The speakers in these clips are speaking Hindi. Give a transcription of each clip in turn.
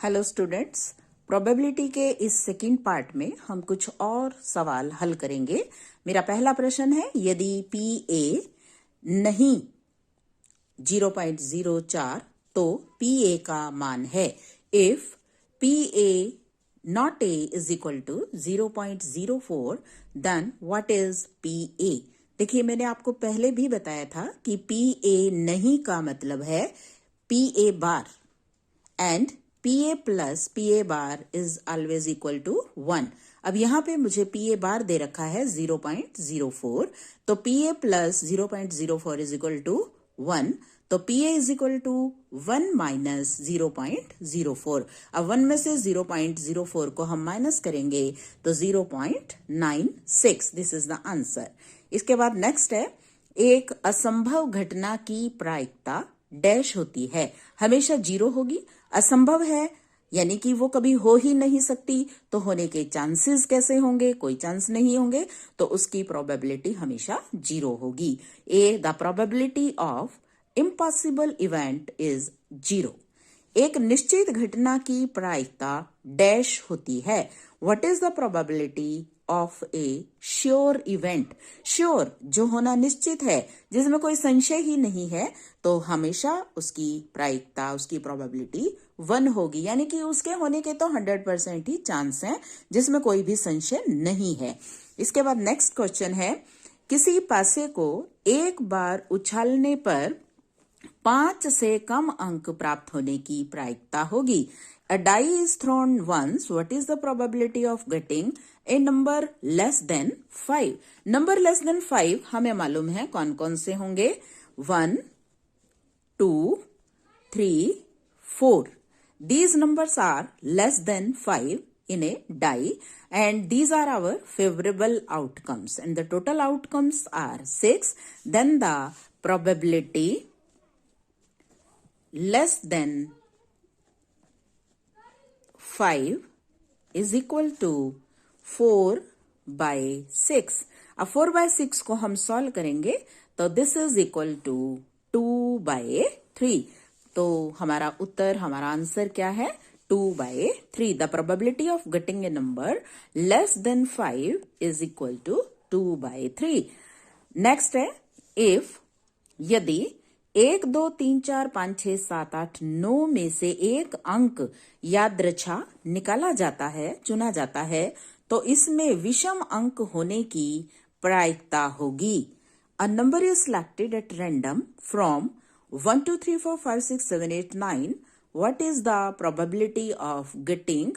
हेलो स्टूडेंट्स, प्रोबेबिलिटी के इस सेकंड पार्ट में हम कुछ और सवाल हल करेंगे। मेरा पहला प्रश्न है, यदि पी ए नहीं 0.04 तो पी ए का मान है। If P A not A is equal to 0.04 then what is P A. देखिए, मैंने आपको पहले भी बताया था कि पी ए नहीं का मतलब है P A bar and P A plus P A bar is always equal to 1। अब यहाँ पे मुझे पी ए बार दे रखा है 0.04, तो P A plus 0.04 is equal to 1, तो P A is equal to 1 minus 0.04। अब 1 में से 0.04 को हम माइनस करेंगे तो 0.96। This is the answer. इसके बाद नेक्स्ट है, एक असंभव घटना की प्रायिकता डैश होती है, हमेशा 0 होगी। असंभव है यानी कि वो कभी हो ही नहीं सकती, तो होने के चांसेस कैसे होंगे? कोई चांस नहीं होंगे, तो उसकी प्रोबेबिलिटी हमेशा 0 होगी। A the probability of impossible event is 0। एक निश्चित घटना की प्रायिकता डैश होती है। What is the probability of a sure event? Sure जो होना निश्चित है, जिसमें कोई संशय ही नहीं है, तो हमेशा उसकी प्रायिकता, उसकी प्रोबेबिलिटी 1 होगी, यानी कि उसके होने के तो 100% ही चांस हैं, जिसमें कोई भी संशय नहीं है। इसके बाद नेक्स्ट क्वेश्चन है, किसी पासे को एक बार उछालने पर 5 से कम अंक प्राप्त होने की प्रायिकता होगी। A die is thrown once. What is the probability of getting a number less than 5? Number less than 5 हमें मालूम है कौन कौन से होंगे। 1, 2, 3, 4. These numbers are less than 5 in a die, and these are our favorable outcomes, and the total outcomes are 6. Then the probability less than 5 is equal to 4/6। अब 4/6 को हम सॉल्व करेंगे तो दिस इज इक्वल टू 2/3। तो हमारा उत्तर, हमारा आंसर क्या है? 2/3। The probability of getting a number less than 5 is equal to 2/3। Next है, इफ यदि 1, 2, 3, 4, 5, 6, 7, 8, 9 में से एक अंक यादृच्छा निकाला जाता है, चुना जाता है, तो इसमें विषम अंक होने की प्रायिकता होगी। A number is selected at random from 1, 2, 3, 4, 5, 6, 7, 8, 9। What is the probability of getting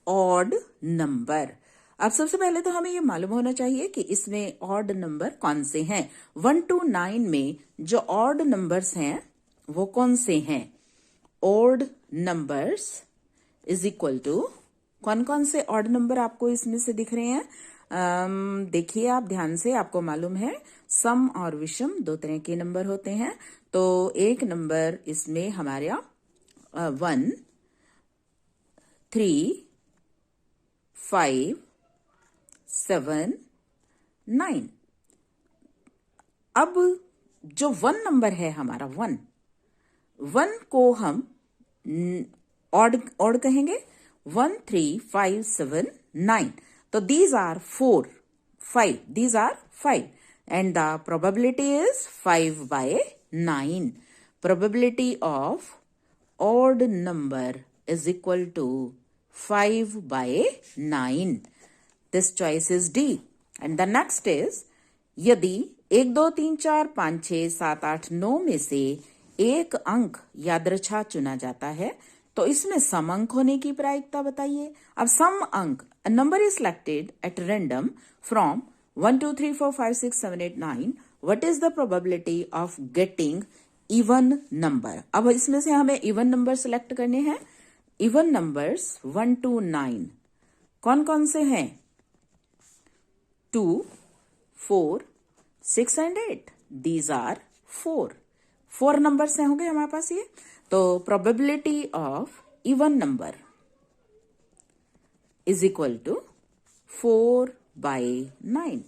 odd number? अब सबसे पहले तो हमें ये मालूम होना चाहिए कि इसमें ऑड नंबर कौन से हैं। 1 to 9 में जो ऑड नंबर्स हैं वो कौन से हैं? Odd numbers is equal to, कौन कौन से ऑड नंबर आपको इसमें से दिख रहे हैं? देखिए आप ध्यान से, आपको मालूम है सम और विषम 2 तरह के नंबर होते हैं। तो एक नंबर इसमें हमारा 1, 3, 5, 7, 9। अब जो 1 नंबर है हमारा 1 को हम ऑड कहेंगे। 1, 3, 5, 7, 9। तो these are 4, 5, these are 5, and the probability is 5/9। Probability of odd number is equal to 5/9। This choice is D. And the next is, यदि 1, 2, 3, 4, 5, 6, 7, 8, 9 में से एक अंक यादृच्छा चुना जाता है, तो इसमें सम अंक होने की प्रायिकता बताइए। अब सम अंक, a number is selected at random from 1, 2, 3, 4, 5, 6, 7, 8, 9। What is the probability of getting even number? अब इसमें से हमें इवन नंबर सेलेक्ट करने हैं। इवन नंबर्स 1 to 9 कौन कौन से हैं? 2, 4, 6 and 8। These are 4 नंबर्स से होंगे हमारे पास ये। तो probability of even number is equal to 4/9।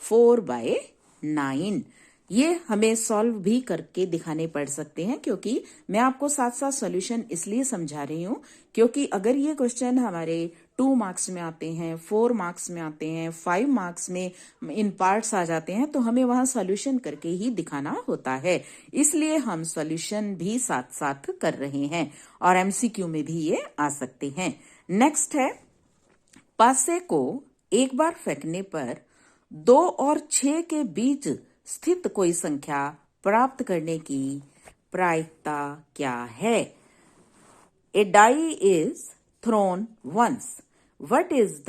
4/9। ये हमें सॉल्व भी करके दिखाने पड़ सकते हैं, क्योंकि मैं आपको साथ साथ सॉल्यूशन इसलिए समझा रही हूँ क्योंकि अगर ये क्वेश्चन हमारे 2 मार्क्स में आते हैं, 4 मार्क्स में आते हैं, 5 मार्क्स में इन पार्ट्स आ जाते हैं, तो हमें वहां सॉल्यूशन करके ही दिखाना होता है। इसलिए हम सॉल्यूशन भी साथ साथ कर रहे हैं और एमसीक्यू में भी ये आ सकते हैं। नेक्स्ट है, पासे को एक बार फेंकने पर 2 और 6 के बीच स्थित कोई संख्या प्राप्त करने की प्रायिकता क्या है? A die is thrown once. What is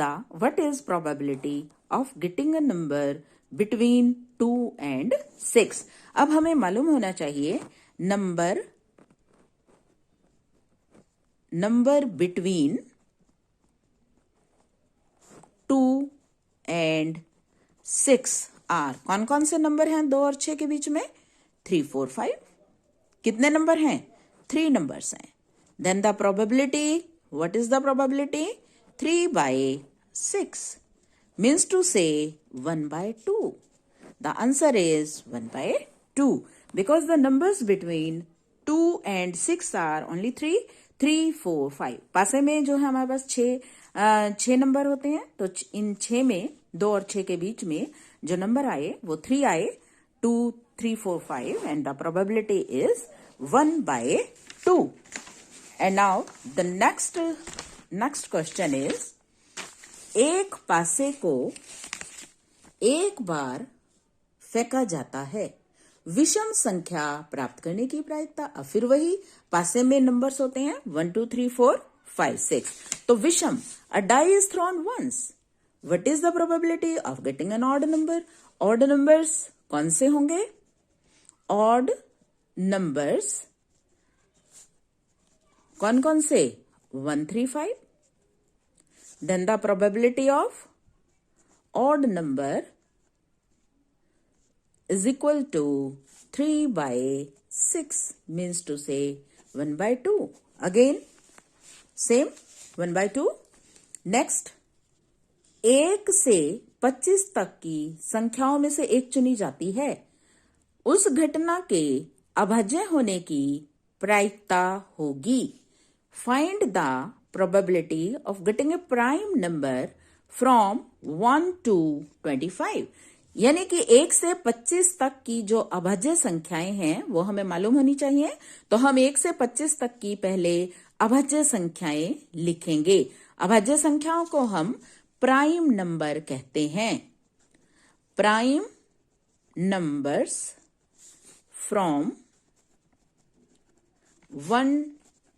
probability of getting a number between 2 and 6? अब हमें मालूम होना चाहिए नंबर between 2 and 6 आर। कौन कौन से नंबर हैं 2 और 6 के बीच में? 3, 4, 5। कितने नंबर हैं? 3 नंबर्स हैं। Then the probability, what is the probability? 3/6 means to say 1/2। The answer is 1/2 because the numbers between 2 and 6 are only 3, 3, 4, 5। पासे में जो है हमारे पास 6 नंबर होते हैं, तो इन 6 में 2 और 6 के बीच में जो नंबर आए वो 3 आए, 2, 3, 4, 5 and the probability is 1/2। And now the next question is, एक पासे को एक बार फेंका जाता है, विषम संख्या प्राप्त करने की प्रायिकता। अब फिर वही पासे में नंबर्स होते हैं 1, 2, 3, 4, 5, 6। तो विषम, a die is thrown once, what is the probability of getting an odd number? Odd numbers कौन से होंगे? ऑड नंबर्स कौन कौन से? 1, 3, 5। Then the probability of odd number is equal to 3/6 means to say 1/2. Again same 1/2. Next, 1 से 25 तक की संख्याओं में से एक चुनी जाती है, उस घटना के अभाज्य होने की प्रायिकता होगी। Find the probability of getting a prime number from 1 to 25। यानी कि 1 से 25 तक की जो अभाज्य संख्याएं हैं वो हमें मालूम होनी चाहिए। तो हम 1 से 25 तक की पहले अभाज्य संख्याएं लिखेंगे। अभाज्य संख्याओं को हम प्राइम नंबर कहते हैं। प्राइम नंबर्स फ्रॉम 1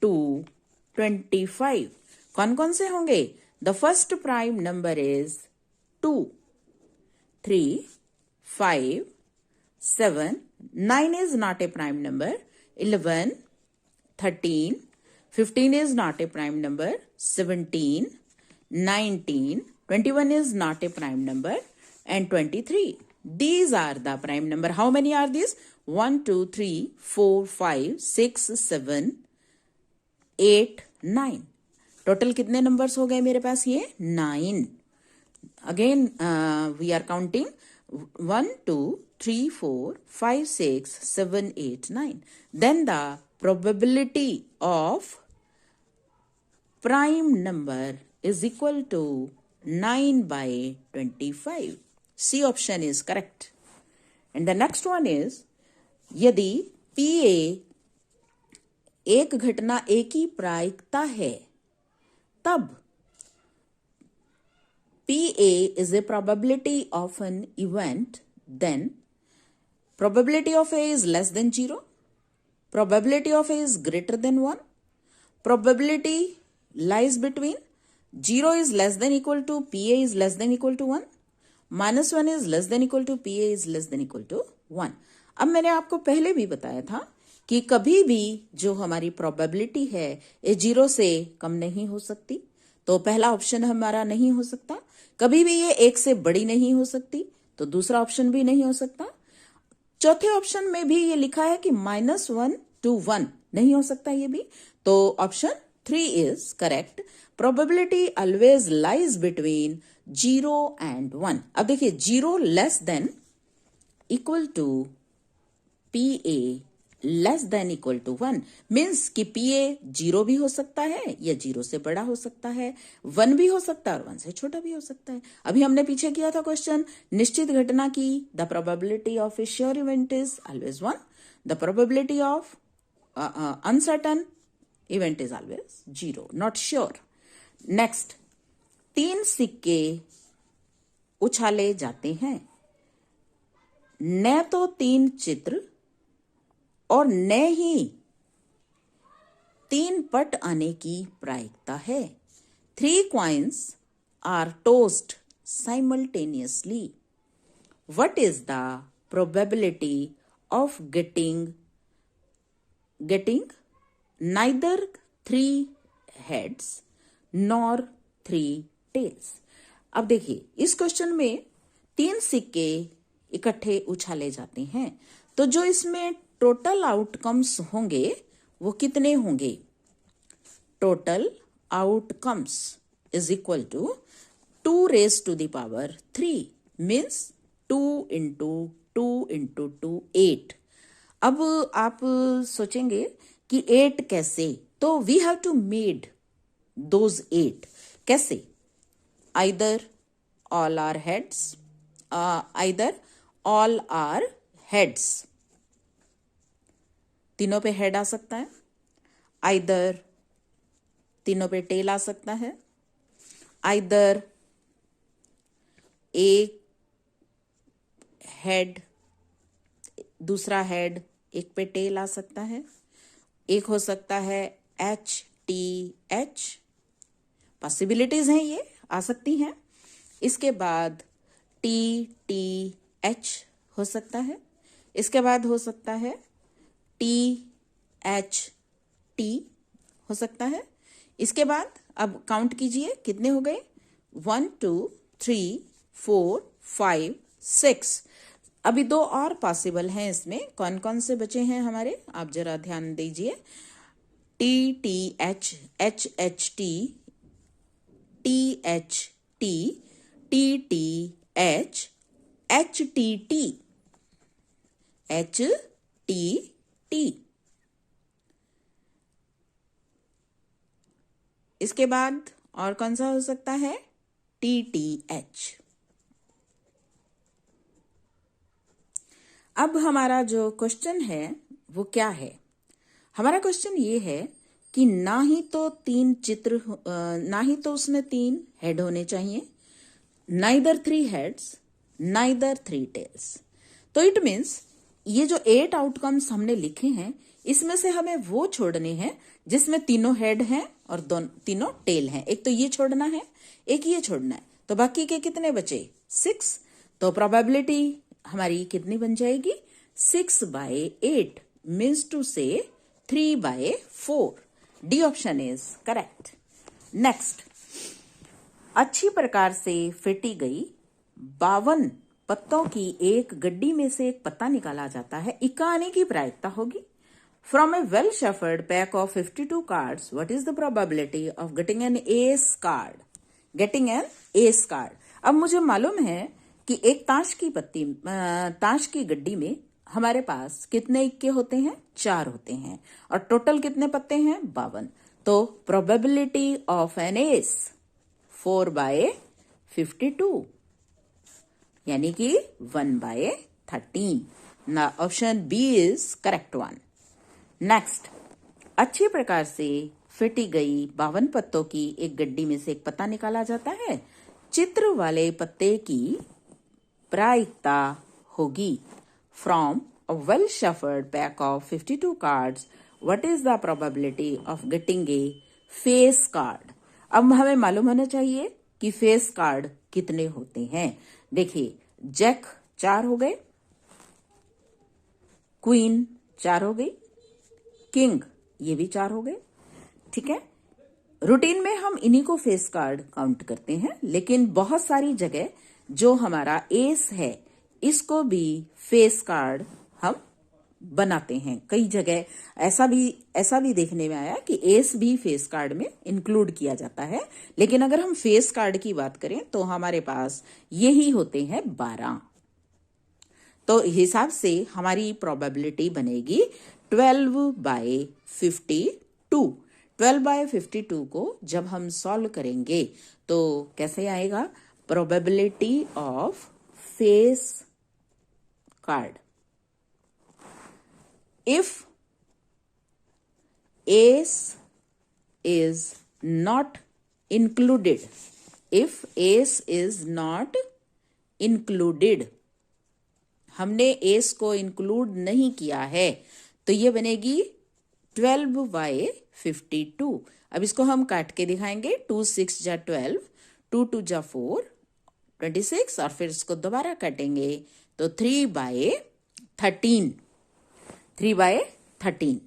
to 25 कौन कौन से होंगे? The first prime number is 2, 3, 5, 7, 9 is not a prime number, 11, 13, 15 is not a prime number, 17, 19, 21 is not a prime number, and 23. These are the prime number. How many are these? 1, 2, 3, 4, 5, 6, 7, 8, 9. Total कितने नंबर्स हो गए मेरे पास? ये 9. Again, we are counting 1, 2, 3, 4, 5, 6, 7, 8, 9. Then the probability of prime number is equal to 9/25. C option is correct. And the next one is, यदि PA एक घटना A की प्रायिकता है, तब PA is a probability of an event, then probability of A is less than 0, probability of A is greater than 1, probability lies between 0 is less than equal to PA is less than equal to 1, -1 is less than equal to PA is less than equal to 1. अब मैंने आपको पहले भी बताया था कि कभी भी जो हमारी प्रोबेबिलिटी है ये 0 से कम नहीं हो सकती, तो पहला ऑप्शन हमारा नहीं हो सकता। कभी भी ये 1 से बड़ी नहीं हो सकती, तो दूसरा ऑप्शन भी नहीं हो सकता। चौथे ऑप्शन में भी ये लिखा है कि -1 to 1 नहीं हो सकता ये भी, तो option 3 is correct. Probability always lies between 0 and 1। अब देखिए 0 less than equal to PA less than equal to 1 means कि PA 0 भी हो सकता है या 0 से बड़ा हो सकता है, 1 भी हो सकता है और 1 से छोटा भी हो सकता है। अभी हमने पीछे किया था क्वेश्चन, निश्चित घटना की the probability of a sure event is always 1, the probability of uncertain event is always 0, not sure. Next, 3 सिक्के उछाले जाते हैं, न तो 3 चित्र और न ही 3 पट आने की प्रायिकता है। 3 coins are tossed simultaneously. What is the probability of getting neither 3 heads nor 3 tails? अब देखिए, इस क्वेश्चन में 3 सिक्के इकट्ठे उछाले जाते हैं, तो जो इसमें टोटल आउटकम्स होंगे वो कितने होंगे? Total outcomes is equal to 2 raised to the power 3 means 2 into 2 into 2 8। अब आप सोचेंगे कि 8 कैसे, तो we have to made those 8 कैसे? either all are heads, either all are heads, तीनों पे हेड आ सकता है, आइदर तीनों पे टेल आ सकता है, आइदर एक हेड दूसरा हेड एक पे टेल आ सकता है, एक हो सकता है HTH, पॉसिबिलिटीज हैं, ये आ सकती हैं। इसके बाद TTH हो सकता है, इसके बाद हो सकता है THT हो सकता है। इसके बाद अब काउंट कीजिए कितने हो गए, 1 2 3 4 5 6। अभी 2 और पॉसिबल हैं, इसमें कौन कौन से बचे हैं हमारे, आप जरा ध्यान दीजिए। TTH, HHT, THT, TTH, HTT, HTT। इसके बाद और कौन सा हो सकता है, TTH। अब हमारा जो क्वेश्चन है वो क्या है? हमारा क्वेश्चन ये है कि ना ही तो 3 चित्र, ना ही तो उसमें 3 हेड होने चाहिए, नाइदर 3 हेड्स नाइदर 3 टेल्स। तो इट मीन्स ये जो 8 आउटकम्स हमने लिखे हैं, इसमें से हमें वो छोड़ने हैं जिसमें तीनों हेड हैं और तीनों टेल हैं। एक तो ये छोड़ना है, एक ये छोड़ना है, तो बाकी के कितने बचे, 6। तो प्रोबेबिलिटी हमारी कितनी बन जाएगी, 6/8 मीन्स टू से 3/4। D option is correct. Next, अच्छी प्रकार से फिटी गई 52 पत्तों की एक गड्डी में से एक पत्ता निकाला जाता है, इक्का आने की प्रायिकता होगी। From a well shuffled pack of 52 cards, what is the probability of getting an ace card? Getting an ace card. अब मुझे मालूम है कि एक ताश की गड्डी में हमारे पास कितने इक्के होते हैं, 4 होते हैं, और टोटल कितने पत्ते हैं, 52। तो probability of an ace 4/52 यानी कि 1/13। ना option B is correct one. Next, अच्छी प्रकार से फिटी गई 52 पत्तों की एक गड्डी में से एक पत्ता निकाला जाता है, चित्र वाले पत्ते की प्रायिकता होगी। From a well shuffled pack of 52 cards, what is the probability of getting A face card? अब हमें मालूम होना चाहिए कि फेस कार्ड कितने होते हैं। देखिए, जैक 4 हो गए, क्वीन 4 हो गई, किंग ये भी 4 हो गए, ठीक है। रूटीन में हम इन्हीं को फेस कार्ड काउंट करते हैं, लेकिन बहुत सारी जगह जो हमारा एस है इसको भी फेस कार्ड हम बनाते हैं। कई जगह ऐसा भी देखने में आया कि एस भी फेस कार्ड में इंक्लूड किया जाता है, लेकिन अगर हम फेस कार्ड की बात करें तो हमारे पास यही होते हैं 12। तो हिसाब से हमारी प्रोबेबिलिटी बनेगी 12/52। 12/52 को जब हम सॉल्व करेंगे तो कैसे आएगा? Probability of face card, if ace is not included, if ace is not included, हमने एस को इंक्लूड नहीं किया है, तो ये बनेगी 12/52। अब इसको हम काट के दिखाएंगे। 2 6 जा 12, 2 2 जा 4, 26, और फिर इसको दोबारा काटेंगे तो 3/13। 3/13।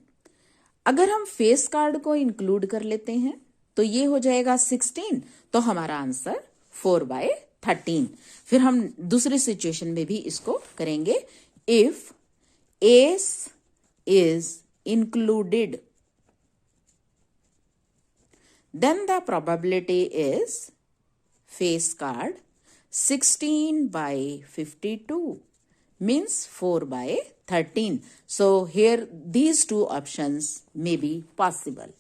अगर हम फेस कार्ड को इंक्लूड कर लेते हैं तो ये हो जाएगा 16, तो हमारा आंसर 4/13। फिर हम दूसरी सिचुएशन में भी इसको करेंगे। If ace is included, then the probability is face card 16/52 means 4/13. So here these two options may be possible.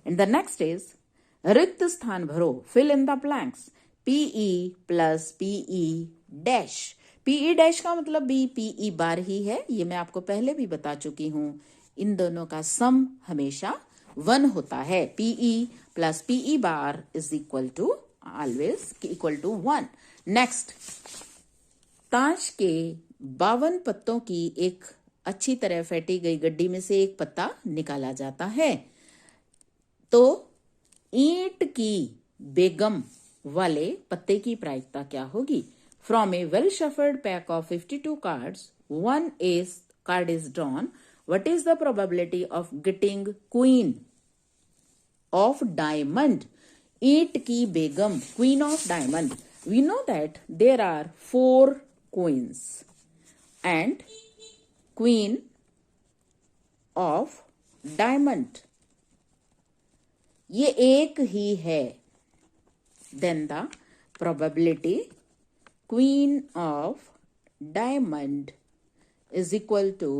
And the next is रिक्त स्थान भरो, fill in the blanks. PE plus PE dash. PE dash का मतलब भी PE बार ही है, ये मैं आपको पहले भी बता चुकी हूं। इन दोनों का सम हमेशा 1 होता है। PE plus PE bar is always equal to 1. Next, ताश के 52 पत्तों की एक अच्छी तरह फेंटी गई गड्डी में से एक पत्ता निकाला जाता है, तो ईंट की बेगम वाले पत्ते की प्रायिकता क्या होगी? From A well shuffled pack of 52 cards, 1 ace card is drawn. What is the probability of getting queen of diamond? ईंट की बेगम, queen of diamond. We know that there are 4 queens and queen of diamond, ये एक ही है। Then the probability queen of diamond is equal to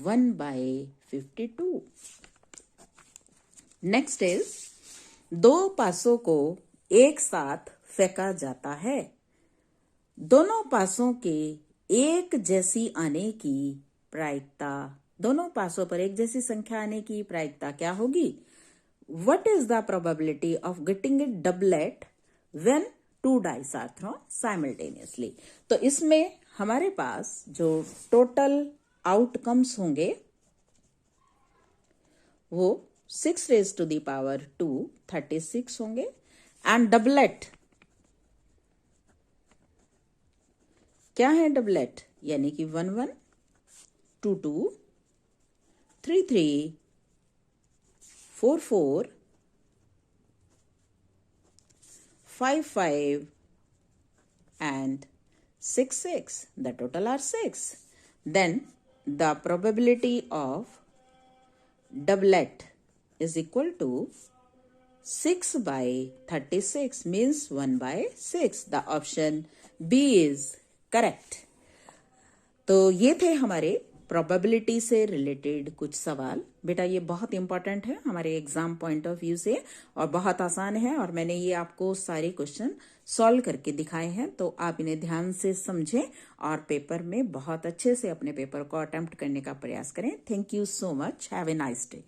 1/52. Next is 2 पासों को एक साथ फेंका जाता है। दोनों पासों के एक जैसी आने की प्रायिकता, दोनों पासों पर एक जैसी संख्या आने की प्रायिकता क्या होगी? What is the probability of getting a doublet when 2 dice are thrown simultaneously? तो इसमें हमारे पास जो टोटल आउटकम्स होंगे वो 6⁻², 36 होंगे। एंड डबलेट क्या है? डबलेट यानी कि 1 1, 2 2, 3 3, 4 4, 5 5 and 6 6. The total are 6. Then the probability of doublet is equal to 6/36 means 1/6. The option B is correct. तो ये थे हमारे प्रोबेबिलिटी से रिलेटेड कुछ सवाल। बेटा ये बहुत इंपॉर्टेंट है हमारे एग्जाम पॉइंट ऑफ व्यू से और बहुत आसान है, और मैंने ये आपको सारे क्वेश्चन सॉल्व करके दिखाए हैं, तो आप इन्हें ध्यान से समझें और पेपर में बहुत अच्छे से अपने पेपर को अटेम्प्ट करने का प्रयास करें। Thank you so much. Have a nice day.